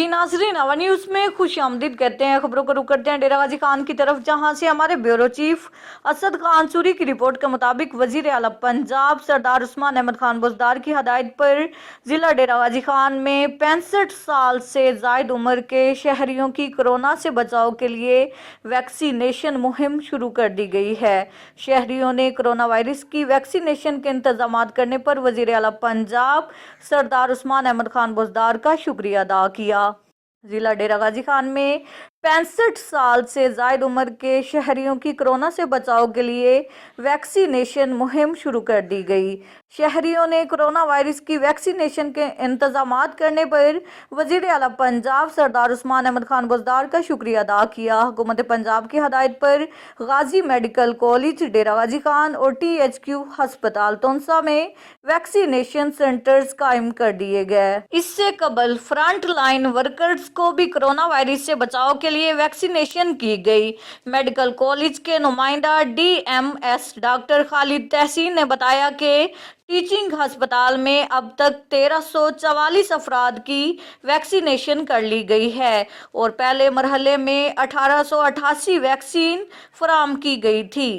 जी नाजरीन, अवर न्यूज़ में खुश आमदीद कहते हैं। खबरों को रुक करते हैं डेरा गाजी खान की तरफ, जहां से हमारे ब्यूरो चीफ असद खान सूरी की रिपोर्ट के मुताबिक वजीर आला पंजाब सरदार उस्मान अहमद खान बुज़दार की हदायत पर जिला डेरा गाजी खान में 65 साल से जायद उम्र के शहरियों की कोरोना से बचाव के लिए वैक्सीनेशन मुहिम शुरू कर दी गई है। शहरियों ने कोरोना वायरस की वैक्सीनेशन के इंतजाम करने पर वजीर आला पंजाब सरदार उस्मान अहमद खान बुज़दार का शुक्रिया अदा किया। जिला डेरा गाजी खान में 65 साल से जायद उम्र के शहरियों की कोरोना से बचाव के लिए वैक्सीनेशन मुहिम शुरू कर दी गई। शहरियों ने कोरोना वायरस की वैक्सीनेशन के इंतजाम करने पर वजीर आला पंजाब सरदार उस्मान अहमद खान बुज़दार का शुक्रिया अदा किया। हुकूमत पंजाब की हदायत पर गाजी मेडिकल कॉलेज डेरा गाजी खान और THQ हस्पताल तोंसा में वैक्सीनेशन सेंटर्स कायम कर दिए गए। इससे कबल फ्रंट लाइन वर्कर्स को भी कोरोना वायरस से बचाव के लिए वैक्सीनेशन की गई। मेडिकल कॉलेज के नुमाइंदा DMS डॉक्टर खालिद तहसीन ने बताया कि टीचिंग अस्पताल में अब तक 1344 अफराद की वैक्सीनेशन कर ली गई है और पहले मरहले में 1888 वैक्सीन फराम की गई थी।